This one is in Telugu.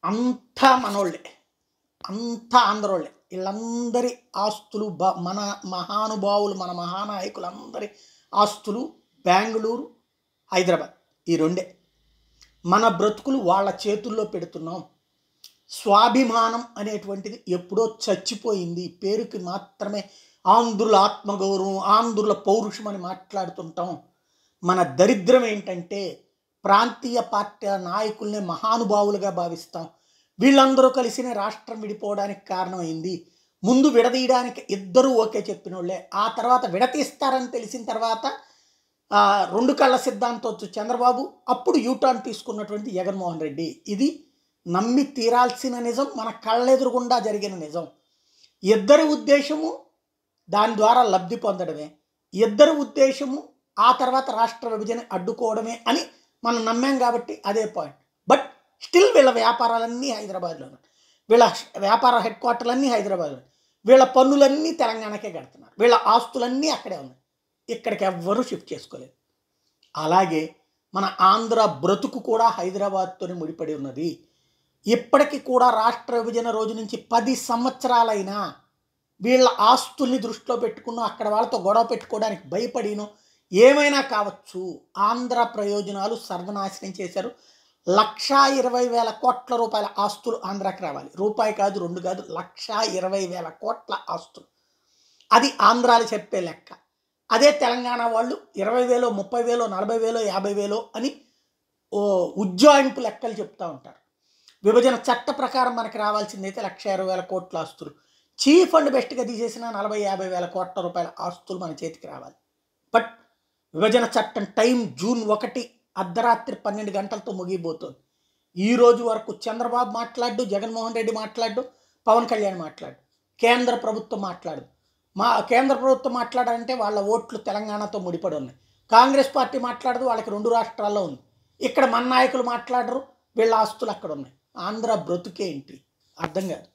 అంతా మనోళ్ళే, అంతా ఆంధ్రోళ్ళే. వీళ్ళందరి ఆస్తులు మన మహానుభావులు, మన మహానాయకులందరి ఆస్తులు బెంగళూరు, హైదరాబాద్, ఈ రెండే. మన బ్రతుకులు వాళ్ళ చేతుల్లో పెడుతున్నాం. స్వాభిమానం అనేటువంటిది ఎప్పుడో చచ్చిపోయింది. పేరుకి మాత్రమే ఆంధ్రుల ఆత్మగౌరవం, ఆంధ్రుల పౌరుషం అని మాట్లాడుతుంటాం. మన దరిద్రం ఏంటంటే ప్రాంతీయ పార్టీ నాయకుల్ని మహానుభావులుగా భావిస్తాం. వీళ్ళందరూ కలిసిన రాష్ట్రం విడిపోవడానికి కారణమైంది. ముందు విడదీయడానికి ఇద్దరూ ఓకే చెప్పిన వాళ్ళే. ఆ తర్వాత విడతీస్తారని తెలిసిన తర్వాత రెండు కళ్ళ సిద్ధాంతం వచ్చు చంద్రబాబు, అప్పుడు యూటర్న్ తీసుకున్నటువంటి జగన్మోహన్ రెడ్డి. ఇది నమ్మి తీరాల్సిన నిజం, మన కళ్ళెదురుగుండా జరిగిన నిజం. ఇద్దరి ఉద్దేశము దాని ద్వారా లబ్ధి పొందడమే, ఇద్దరి ఉద్దేశము ఆ తర్వాత రాష్ట్ర విభజన అడ్డుకోవడమే అని మనం నమ్మాం కాబట్టి అదే పాయింట్. బట్ స్టిల్ వీళ్ళ వ్యాపారాలన్నీ హైదరాబాద్లో ఉన్నాయి, వీళ్ళ వ్యాపార హెడ్ క్వార్టర్లన్నీ హైదరాబాద్లో, వీళ్ళ పన్నులన్నీ తెలంగాణకే కడుతున్నారు, వీళ్ళ ఆస్తులన్నీ అక్కడే ఉన్నాయి. ఇక్కడికి ఎవ్వరూ షిఫ్ట్ చేసుకోలేదు. అలాగే మన ఆంధ్ర బ్రతుకు కూడా హైదరాబాద్తోనే ముడిపడి ఉన్నది. ఇప్పటికీ కూడా రాష్ట్ర విభజన రోజు నుంచి 10 సంవత్సరాలైనా వీళ్ళ ఆస్తుల్ని దృష్టిలో పెట్టుకున్న, అక్కడ వాళ్ళతో గొడవ పెట్టుకోవడానికి భయపడినో ఏమైనా కావచ్చు, ఆంధ్ర ప్రయోజనాలు సర్వనాశనం చేశారు. 1,20,000 కోట్ల రూపాయల ఆస్తులు ఆంధ్రాకి రావాలి. రూపాయి కాదు, 2 కాదు, 1,20,000 కోట్ల ఆస్తులు. అది ఆంధ్రాలు చెప్పే లెక్క. అదే తెలంగాణ వాళ్ళు 20,000, 30,000, 40,000, 50,000 అని ఉజ్జాయింపు లెక్కలు చెప్తూ ఉంటారు. విభజన చట్ట ప్రకారం మనకి రావాల్సిందైతే 1,20,000 కోట్ల ఆస్తులు. చీఫ్ అండ్ బెస్ట్గా తీసేసిన 40,000-50,000 కోట్ల రూపాయల ఆస్తులు మన చేతికి రావాలి. బట్ విభజన చట్టం టైం జూన్ 1 అర్ధరాత్రి 12 గంటలతో ముగిపోతుంది. ఈ రోజు వరకు చంద్రబాబు మాట్లాడు, జగన్మోహన్ రెడ్డి మాట్లాడు, పవన్ కళ్యాణ్ మాట్లాడు, కేంద్ర ప్రభుత్వం మాట్లాడు. కేంద్ర ప్రభుత్వం మాట్లాడాలంటే వాళ్ళ ఓట్లు తెలంగాణతో ముడిపడి ఉన్నాయి. కాంగ్రెస్ పార్టీ మాట్లాడదు, వాళ్ళకి 2 రాష్ట్రాల్లో ఉంది. ఇక్కడ మన నాయకులు మాట్లాడరు, వీళ్ళ ఆస్తులు అక్కడ ఉన్నాయి. ఆంధ్ర బ్రతుకేంటి అర్థం కాదు.